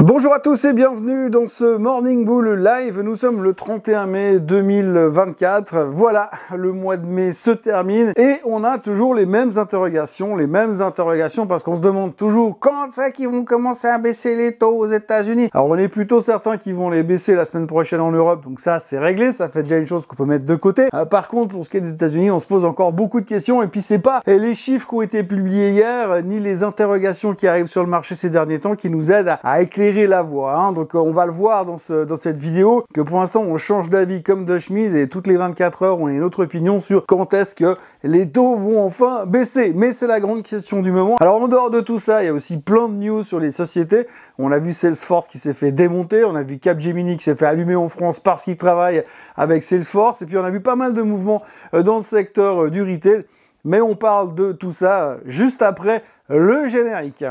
Bonjour à tous et bienvenue dans ce Morning Bull Live. Nous sommes le 31 mai 2024. Voilà, le mois de mai se termine et on a toujours les mêmes interrogations parce qu'on se demande toujours quand c'est qu'ils vont commencer à baisser les taux aux États-Unis. Alors on est plutôt certain qu'ils vont les baisser la semaine prochaine en Europe, donc ça c'est réglé, ça fait déjà une chose qu'on peut mettre de côté. Par contre, pour ce qui est des États-Unis, on se pose encore beaucoup de questions et puis c'est pas les chiffres qui ont été publiés hier, ni les interrogations qui arrivent sur le marché ces derniers temps qui nous aident à éclairer la voie. Donc on va le voir dans cette vidéo que pour l'instant on change d'avis comme de chemise et toutes les 24 heures on a une autre opinion sur quand est-ce que les taux vont enfin baisser. Mais c'est la grande question du moment. Alors en dehors de tout ça, il y a aussi plein de news sur les sociétés. On a vu Salesforce qui s'est fait démonter, on a vu Capgemini qui s'est fait allumer en France parce qu'il travaille avec Salesforce et puis on a vu pas mal de mouvements dans le secteur du retail. Mais on parle de tout ça juste après le générique.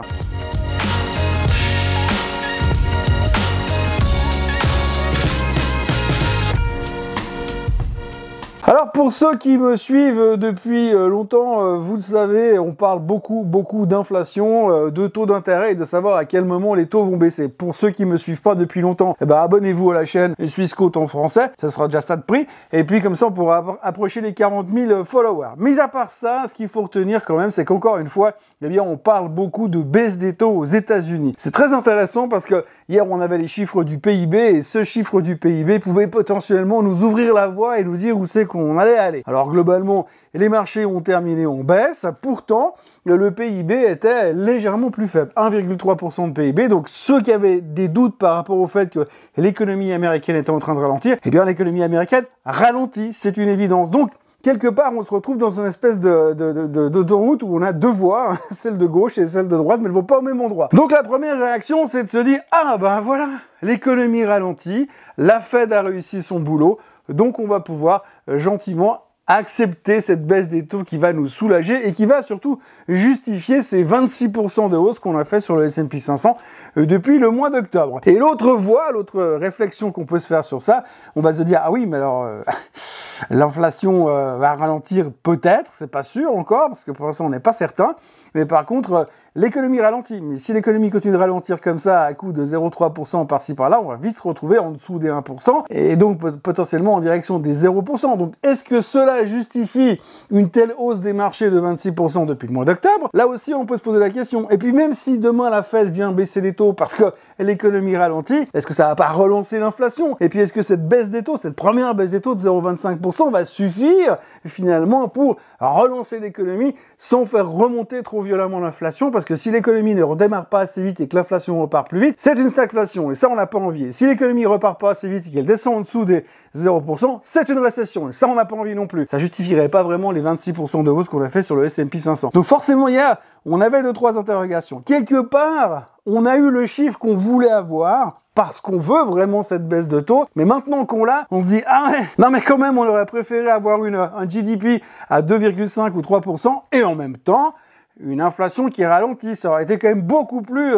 Alors pour ceux qui me suivent depuis longtemps, vous le savez, on parle beaucoup d'inflation, de taux d'intérêt et de savoir à quel moment les taux vont baisser. Pour ceux qui me suivent pas depuis longtemps, abonnez-vous à la chaîne Swissquote en français, ça sera déjà ça de prix. Et puis comme ça on pourra approcher les 40 000 followers. Mis à part ça, ce qu'il faut retenir quand même, c'est qu'encore une fois, on parle beaucoup de baisse des taux aux États-Unis. C'est très intéressant parce que hier on avait les chiffres du PIB et ce chiffre du PIB pouvait potentiellement nous ouvrir la voie et nous dire où c'est qu'on allait aller. Alors globalement, les marchés ont terminé en baisse, pourtant le PIB était légèrement plus faible, 1,3% de PIB, donc ceux qui avaient des doutes par rapport au fait que l'économie américaine était en train de ralentir, l'économie américaine ralentit, c'est une évidence. Donc quelque part, on se retrouve dans une espèce de route où on a deux voies, celle de gauche et celle de droite, mais elles ne vont pas au même endroit. Donc la première réaction, c'est de se dire « Ah ben voilà, l'économie ralentit, la Fed a réussi son boulot, donc on va pouvoir gentiment accepter cette baisse des taux qui va nous soulager et qui va surtout justifier ces 26% de hausse qu'on a fait sur le S&P 500 depuis le mois d'octobre. » Et l'autre voie, l'autre réflexion qu'on peut se faire sur ça, on va se dire « Ah oui, mais alors... l'inflation va ralentir peut-être, c'est pas sûr encore, parce que pour l'instant on n'est pas certain, mais par contre l'économie ralentit. Mais si l'économie continue de ralentir comme ça à coup de 0,3% par-ci par-là, on va vite se retrouver en dessous des 1%, et donc potentiellement en direction des 0%. Donc est-ce que cela justifie une telle hausse des marchés de 26% depuis le mois d'octobre? Là aussi on peut se poser la question. Et puis même si demain la Fed vient baisser les taux parce que l'économie ralentit, est-ce que ça va pas relancer l'inflation? Et puis est-ce que cette baisse des taux, cette première baisse des taux de 0,25% va suffire finalement pour relancer l'économie sans faire remonter trop violemment l'inflation? Parce que si l'économie ne redémarre pas assez vite et que l'inflation repart plus vite, c'est une stagflation et ça on n'a pas envie. Et si l'économie repart pas assez vite et qu'elle descend en dessous des 0%, c'est une récession et ça on n'a pas envie non plus. Ça justifierait pas vraiment les 26% de hausse qu'on a fait sur le S&P 500. Donc forcément hier, on avait 2-3 interrogations. Quelque part, on a eu le chiffre qu'on voulait avoir, parce qu'on veut vraiment cette baisse de taux, mais maintenant qu'on l'a, on se dit « Ah ouais, non mais quand même, on aurait préféré avoir un GDP à 2,5 ou 3%, et en même temps, une inflation qui ralentit, ça aurait été quand même beaucoup plus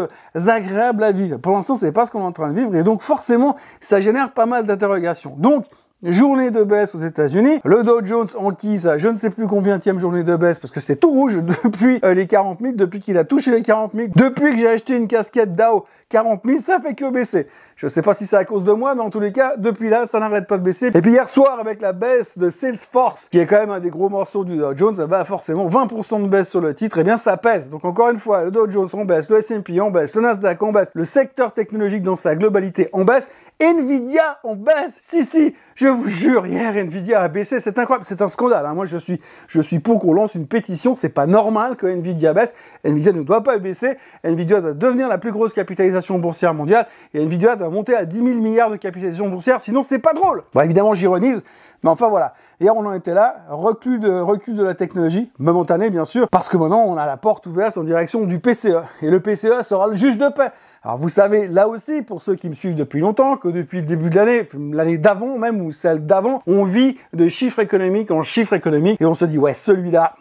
agréable à vivre. » Pour l'instant, c'est pas ce qu'on est en train de vivre, et donc forcément, ça génère pas mal d'interrogations. Donc, journée de baisse aux États-Unis, le Dow Jones enquise à je ne sais plus combienième journée de baisse parce que c'est tout rouge depuis les 40 000, depuis qu'il a touché les 40 000, depuis que j'ai acheté une casquette Dow 40 000, ça fait que baisser. Je sais pas si c'est à cause de moi, mais en tous les cas, depuis là, ça n'arrête pas de baisser. Et puis hier soir, avec la baisse de Salesforce, qui est quand même un des gros morceaux du Dow Jones, forcément 20% de baisse sur le titre, bien ça pèse. Donc encore une fois, le Dow Jones en baisse, le S&P en baisse, le Nasdaq en baisse, le secteur technologique dans sa globalité en baisse, Nvidia en baisse. Si, je vous jure, hier Nvidia a baissé, c'est incroyable, c'est un scandale. Moi je suis pour qu'on lance une pétition, c'est pas normal que Nvidia baisse. Nvidia ne doit pas baisser, Nvidia doit devenir la plus grosse capitalisation boursière mondiale et Nvidia doit monter à 10 000 milliards de capitalisation boursière, sinon c'est pas drôle. Bon, évidemment j'ironise, mais enfin voilà. Hier on en était là, recul de la technologie, momentané bien sûr, parce que maintenant on a la porte ouverte en direction du PCE, et le PCE sera le juge de paix. Alors vous savez, là aussi, pour ceux qui me suivent depuis longtemps, que depuis le début de l'année d'avant même, ou celle d'avant, on vit de chiffres économiques en chiffres économiques, et on se dit, ouais, celui-là,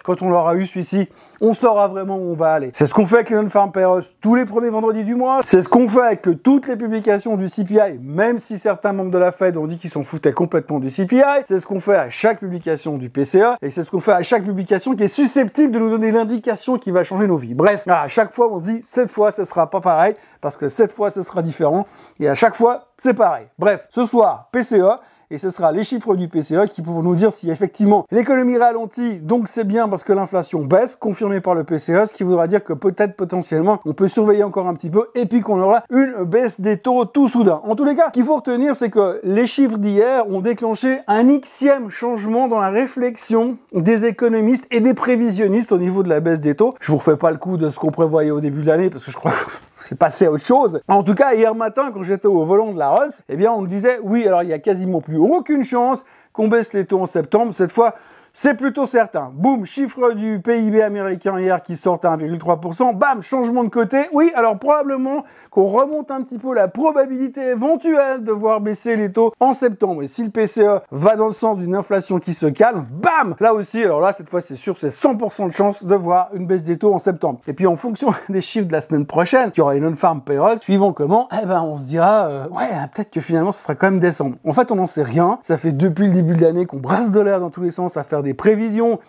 quand on l'aura eu celui-ci, on saura vraiment où on va aller. C'est ce qu'on fait avec les non-farm payrolls tous les premiers vendredis du mois. C'est ce qu'on fait avec toutes les publications du CPI, même si certains membres de la Fed ont dit qu'ils s'en foutaient complètement du CPI. C'est ce qu'on fait à chaque publication du PCE et c'est ce qu'on fait à chaque publication qui est susceptible de nous donner l'indication qui va changer nos vies. Bref, à chaque fois, on se dit, cette fois, ce sera pas pareil parce que cette fois, ce sera différent et à chaque fois, c'est pareil. Bref, ce soir, PCE. Et ce sera les chiffres du PCE qui pourront nous dire si effectivement l'économie ralentit, donc c'est bien parce que l'inflation baisse, confirmé par le PCE, ce qui voudra dire que peut-être potentiellement on peut surveiller encore un petit peu et puis qu'on aura une baisse des taux tout soudain. En tous les cas, ce qu'il faut retenir, c'est que les chiffres d'hier ont déclenché un xème changement dans la réflexion des économistes et des prévisionnistes au niveau de la baisse des taux. Je vous refais pas le coup de ce qu'on prévoyait au début de l'année parce que je crois que c'est passé à autre chose. En tout cas, hier matin, quand j'étais au volant de la Rolls, eh bien, on me disait, oui, alors il y a quasiment plus aucune chance qu'on baisse les taux en septembre. Cette fois, c'est plutôt certain. Boum, chiffre du PIB américain hier qui sort à 1,3%. Bam, changement de côté. Oui, alors probablement qu'on remonte un petit peu la probabilité éventuelle de voir baisser les taux en septembre. Et si le PCE va dans le sens d'une inflation qui se calme, bam, là aussi, alors là, cette fois, c'est sûr, c'est 100% de chance de voir une baisse des taux en septembre. Et puis, en fonction des chiffres de la semaine prochaine, qui aura une non-farm payroll, suivant comment, eh ben, on se dira, ouais, peut-être que finalement, ce sera quand même décembre. En fait, on n'en sait rien. Ça fait depuis le début de l'année qu'on brasse de l'air dans tous les sens à faire des prévisions,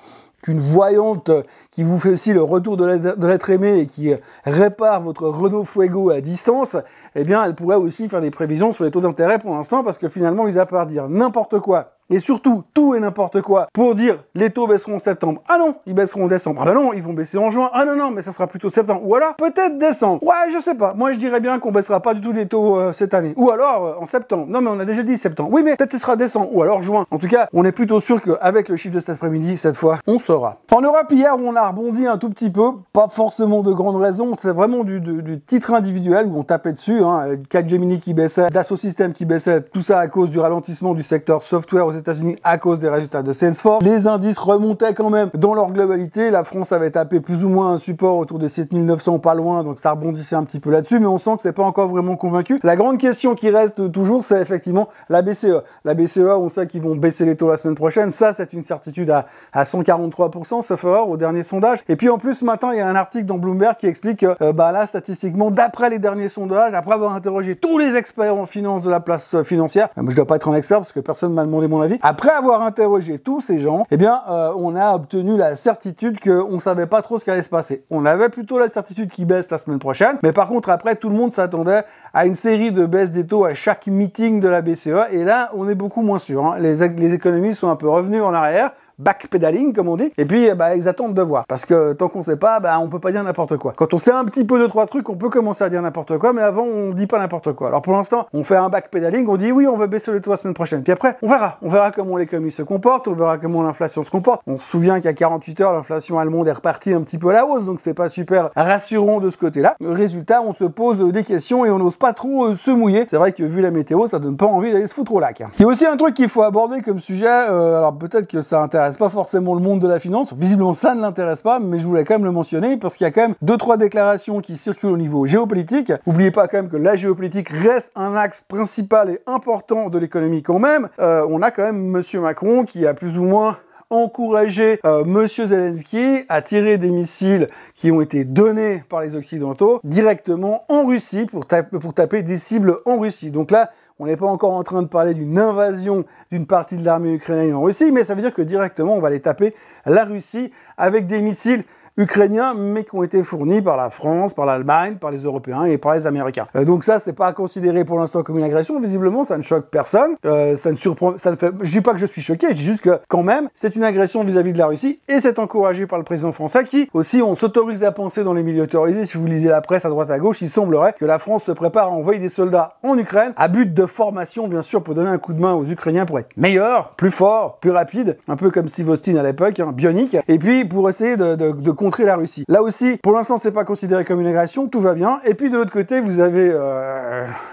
qu'une voyante qui vous fait aussi le retour de l'être aimé et qui répare votre Renault Fuego à distance, eh bien, elle pourrait aussi faire des prévisions sur les taux d'intérêt pour l'instant, parce que finalement, ils a pas à dire n'importe quoi. Et surtout, tout et n'importe quoi pour dire les taux baisseront en septembre. Ah non, ils baisseront en décembre. Ah ben non, ils vont baisser en juin. Ah non, non, mais ça sera plutôt septembre. Ou alors, peut-être décembre. Ouais, je sais pas. Moi, je dirais bien qu'on baissera pas du tout les taux cette année. Ou alors, en septembre. Non, mais on a déjà dit septembre. Oui, mais peut-être ce sera décembre. Ou alors juin. En tout cas, on est plutôt sûr qu'avec le chiffre de cet après-midi, cette fois, on saura. En Europe, hier, on a rebondi un tout petit peu. Pas forcément de grandes raisons. C'est vraiment du titre individuel où on tapait dessus. Capgemini qui baissait, Dassault Systèmes qui baissait. Tout ça à cause du ralentissement du secteur software aux États-Unis à cause des résultats de Salesforce. Les indices remontaient quand même dans leur globalité. La France avait tapé plus ou moins un support autour des 7900, pas loin, donc ça rebondissait un petit peu là-dessus, mais on sent que c'est pas encore vraiment convaincu. La grande question qui reste toujours, c'est effectivement la BCE. La BCE, on sait qu'ils vont baisser les taux la semaine prochaine. Ça, c'est une certitude à 143%, sauf erreur, au dernier sondage. Et puis en plus, ce matin, il y a un article dans Bloomberg qui explique que là, statistiquement, d'après les derniers sondages, après avoir interrogé tous les experts en finance de la place financière, moi, je dois pas être un expert parce que personne m'a demandé mon avis, après avoir interrogé tous ces gens, eh bien, on a obtenu la certitude qu'on savait pas trop ce qui allait se passer. On avait plutôt la certitude qu'ils baissent la semaine prochaine, mais par contre, après, tout le monde s'attendait à une série de baisses des taux à chaque meeting de la BCE, et là, on est beaucoup moins sûr. Les économistes sont un peu revenus en arrière, backpedaling comme on dit, et puis ils attendent de voir, parce que tant qu'on sait pas, on peut pas dire n'importe quoi. Quand on sait un petit peu de trois trucs, on peut commencer à dire n'importe quoi, mais avant on dit pas n'importe quoi. Alors pour l'instant, on fait un backpedaling, on dit oui, on veut baisser le taux la semaine prochaine, puis après on verra comment l'économie se comporte, on verra comment l'inflation se comporte. On se souvient qu'il y a 48 heures, l'inflation allemande est repartie un petit peu à la hausse, donc c'est pas super rassurant de ce côté-là. Le résultat, on se pose des questions et on n'ose pas trop se mouiller. C'est vrai que vu la météo, ça donne pas envie d'aller se foutre au lac. Il y a aussi un truc qu'il faut aborder comme sujet, alors peut-être que ça intéresse pas forcément le monde de la finance, visiblement ça ne l'intéresse pas, mais je voulais quand même le mentionner parce qu'il y a quand même 2-3 déclarations qui circulent au niveau géopolitique. N'oubliez pas quand même que la géopolitique reste un axe principal et important de l'économie quand même. On a quand même Monsieur Macron qui a plus ou moins encourager Monsieur Zelensky à tirer des missiles qui ont été donnés par les Occidentaux directement en Russie pour taper des cibles en Russie. Donc là, on n'est pas encore en train de parler d'une invasion d'une partie de l'armée ukrainienne en Russie, mais ça veut dire que directement, on va aller taper la Russie avec des missiles ukrainiens, mais qui ont été fournis par la France, par l'Allemagne, par les Européens et par les Américains. Donc ça, c'est pas considéré pour l'instant comme une agression. Visiblement, ça ne choque personne. Ça ne surprend, ça ne fait. Je dis pas que je suis choqué. Je dis juste que quand même, c'est une agression vis-à-vis de la Russie et c'est encouragé par le président français qui aussi, on s'autorise à penser dans les milieux autorisés. Si vous lisez la presse à droite à gauche, il semblerait que la France se prépare à envoyer des soldats en Ukraine à but de formation, bien sûr, pour donner un coup de main aux Ukrainiens pour être meilleurs, plus forts, plus rapides, un peu comme Steve Austin à l'époque, bionique. Et puis pour essayer de contrer la Russie. Là aussi, pour l'instant, c'est pas considéré comme une agression, tout va bien. Et puis de l'autre côté, vous avez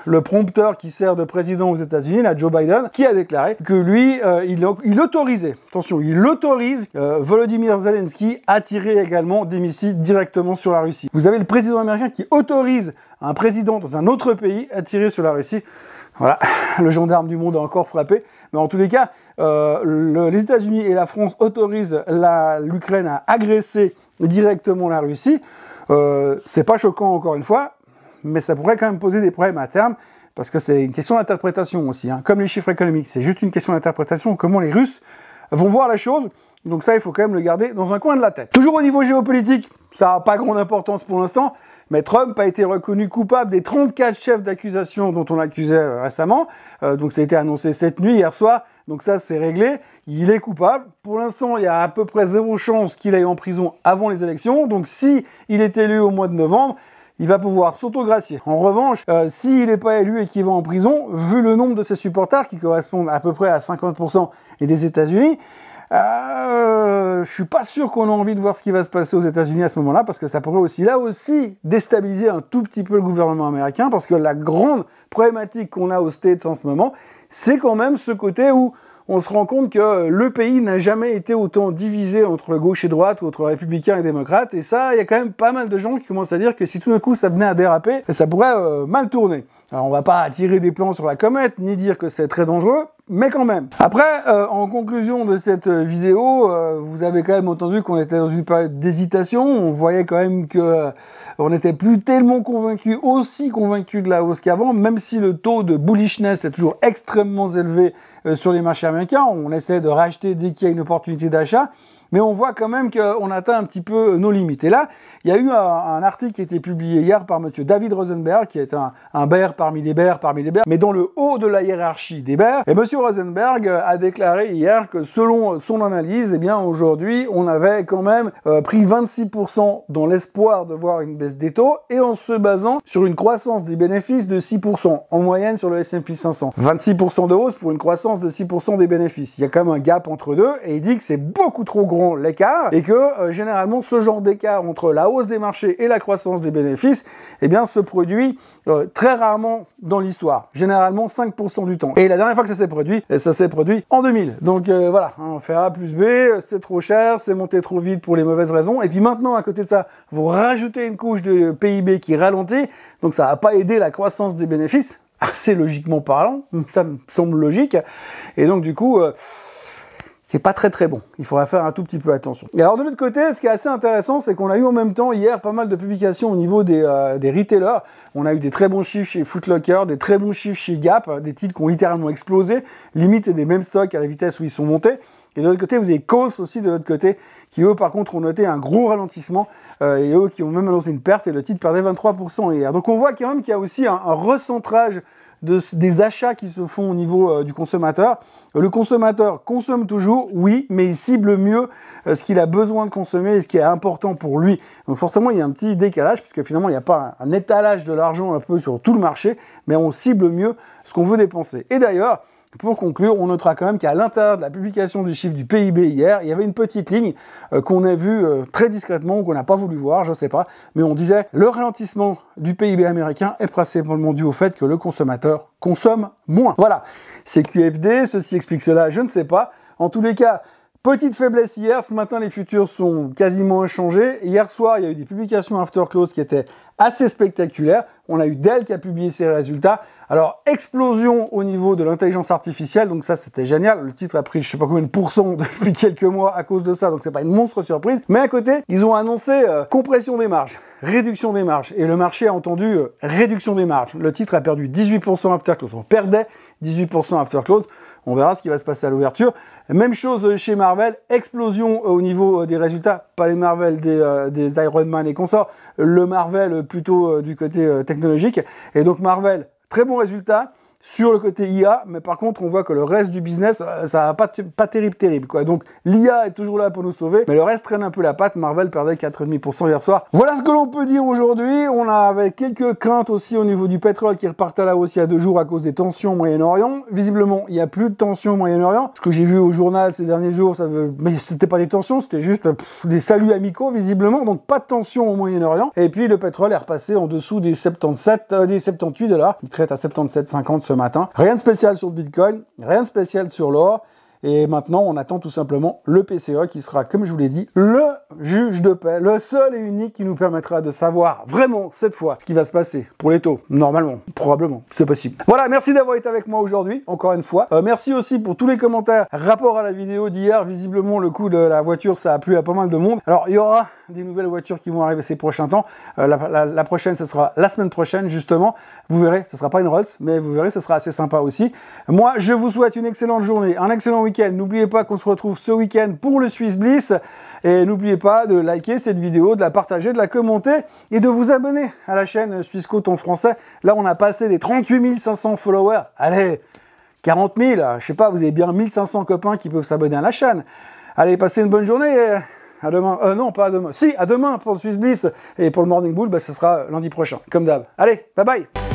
le prompteur qui sert de président aux États-Unis, là, Joe Biden, qui a déclaré que lui, il autorisait, attention, il autorise Volodymyr Zelensky à tirer également des missiles directement sur la Russie. Vous avez le président américain qui autorise un président dans un autre pays a tiré sur la Russie. Voilà, le gendarme du monde a encore frappé. Mais en tous les cas, les États-Unis et la France autorisent l'Ukraine à agresser directement la Russie. C'est pas choquant encore une fois, mais ça pourrait quand même poser des problèmes à terme, parce que c'est une question d'interprétation aussi, hein. Comme les chiffres économiques, c'est juste une question d'interprétation, comment les Russes vont voir la chose. Donc ça, il faut quand même le garder dans un coin de la tête. Toujours au niveau géopolitique, ça n'a pas grande importance pour l'instant, mais Trump a été reconnu coupable des 34 chefs d'accusation dont on l'accusait récemment. Donc ça a été annoncé cette nuit, hier soir. Donc ça, c'est réglé. Il est coupable. Pour l'instant, il y a à peu près 0 chance qu'il aille en prison avant les élections. Donc si il est élu au mois de novembre, il va pouvoir s'autogracier. En revanche, s'il n'est pas élu et qu'il va en prison, vu le nombre de ses supporters, qui correspondent à peu près à 50% des États-Unis, je suis pas sûr qu'on a envie de voir ce qui va se passer aux États-Unis à ce moment-là, parce que ça pourrait aussi, là aussi, déstabiliser un tout petit peu le gouvernement américain, parce que la grande problématique qu'on a aux States en ce moment, c'est quand même ce côté où on se rend compte que le pays n'a jamais été autant divisé entre gauche et droite ou entre républicains et démocrates, et ça, il y a quand même pas mal de gens qui commencent à dire que si tout d'un coup ça venait à déraper, ça pourrait mal tourner. Alors on va pas tirer des plans sur la comète, ni dire que c'est très dangereux, mais quand même. Après, en conclusion de cette vidéo, vous avez quand même entendu qu'on était dans une période d'hésitation. On voyait quand même que on n'était plus tellement aussi convaincu de la hausse qu'avant, même si le taux de bullishness est toujours extrêmement élevé sur les marchés américains. On essaie de racheter dès qu'il y a une opportunité d'achat, mais on voit quand même qu'on atteint un petit peu nos limites. Et là, il y a eu un article qui a été publié hier par monsieur David Rosenberg, qui est un bear parmi les bears, mais dans le haut de la hiérarchie des bears. Et monsieur Rosenberg a déclaré hier que selon son analyse, eh bien aujourd'hui, on avait quand même pris 26% dans l'espoir de voir une baisse des taux, et en se basant sur une croissance des bénéfices de 6% en moyenne sur le S&P 500. 26% de hausse pour une croissance de 6% des bénéfices. Il y a quand même un gap entre deux, et il dit que c'est beaucoup trop gros l'écart, et que généralement ce genre d'écart entre la hausse des marchés et la croissance des bénéfices, eh bien se produit très rarement dans l'histoire, généralement 5% du temps. Et la dernière fois que ça s'est produit en 2000. Donc voilà, on fait A plus B, c'est trop cher, c'est monté trop vite pour les mauvaises raisons, et puis maintenant à côté de ça, vous rajoutez une couche de PIB qui ralentit, donc ça va pas aider la croissance des bénéfices, assez logiquement parlant, ça me semble logique, et donc du coup c'est pas très bon. Il faudra faire un tout petit peu attention. Et alors de l'autre côté, ce qui est assez intéressant, c'est qu'on a eu en même temps hier pas mal de publications au niveau des retailers. On a eu des très bons chiffres chez Foot Locker, des très bons chiffres chez Gap, des titres qui ont littéralement explosé. Limite, c'est des mêmes stocks à la vitesse où ils sont montés. Et de l'autre côté, vous avez Kohl's aussi de l'autre côté, qui eux par contre ont noté un gros ralentissement, et eux qui ont même annoncé une perte, et le titre perdait 23% hier. Donc on voit quand même qu'il y a aussi un recentrage des achats qui se font au niveau du consommateur. Le consommateur consomme toujours, oui, mais il cible mieux ce qu'il a besoin de consommer et ce qui est important pour lui. Donc forcément, il y a un petit décalage, puisque finalement, il n'y a pas un étalage de l'argent un peu sur tout le marché, mais on cible mieux ce qu'on veut dépenser. Et d'ailleurs, pour conclure, on notera quand même qu'à l'intérieur de la publication du chiffre du PIB hier, il y avait une petite ligne qu'on a vue très discrètement, ou qu'on n'a pas voulu voir, je ne sais pas, mais on disait le ralentissement du PIB américain est principalement dû au fait que le consommateur consomme moins. Voilà, c'est QFD, ceci explique cela, je ne sais pas. En tous les cas, petite faiblesse hier, ce matin les futurs sont quasiment inchangés. Hier soir, il y a eu des publications after close qui étaient assez spectaculaires. On a eu Dell qui a publié ses résultats. Alors, explosion au niveau de l'intelligence artificielle, donc ça c'était génial. Le titre a pris je sais pas combien de pourcents depuis quelques mois à cause de ça, donc c'est pas une monstre surprise. Mais à côté, ils ont annoncé compression des marges, réduction des marges. Et le marché a entendu réduction des marges. Le titre a perdu 18% after close. On perdait 18% after close. On verra ce qui va se passer à l'ouverture. Même chose chez Marvel, explosion au niveau des résultats, pas les Marvel des Iron Man et consorts, le Marvel plutôt du côté technologique. Et donc Marvel, très bon résultat sur le côté IA, mais par contre on voit que le reste du business, ça va pas terrible quoi. Donc l'IA est toujours là pour nous sauver, mais le reste traîne un peu la patte. Marvel perdait 4,5% hier soir. Voilà ce que l'on peut dire aujourd'hui. On avait quelques craintes aussi au niveau du pétrole qui repartait à la hausse il y a 2 jours à cause des tensions au Moyen-Orient. Visiblement, il n'y a plus de tensions au Moyen-Orient. Ce que j'ai vu au journal ces derniers jours, mais c'était pas des tensions, c'était juste des saluts amicaux visiblement, donc pas de tensions au Moyen-Orient. Et puis le pétrole est repassé en dessous des 78 $. Il traite à 77,50 ce matin. Rien de spécial sur le Bitcoin, rien de spécial sur l'or. Et maintenant, on attend tout simplement le PCA qui sera, comme je vous l'ai dit, le juge de paix, le seul et unique qui nous permettra de savoir vraiment, cette fois, ce qui va se passer pour les taux. Normalement, probablement, c'est possible. Voilà, merci d'avoir été avec moi aujourd'hui, encore une fois. Merci aussi pour tous les commentaires rapport à la vidéo d'hier. Visiblement, le coup de la voiture, ça a plu à pas mal de monde. Alors, il y aura des nouvelles voitures qui vont arriver ces prochains temps. La prochaine, ce sera la semaine prochaine, justement. Vous verrez, ce sera pas une Rolls, mais vous verrez, ce sera assez sympa aussi. Moi, je vous souhaite une excellente journée, un excellent week-end. N'oubliez pas qu'on se retrouve ce week-end pour le Swiss Bliss. Et n'oubliez pas de liker cette vidéo, de la partager, de la commenter et de vous abonner à la chaîne Swissquote en français. Là, on a passé les 38 500 followers. Allez, 40 000, je sais pas, vous avez bien 1500 copains qui peuvent s'abonner à la chaîne. Allez, passez une bonne journée et à demain. Non, pas à demain. Si, à demain pour le Swiss Bliss. Et pour le Morning Bull, ce sera lundi prochain, comme d'hab. Allez, bye bye.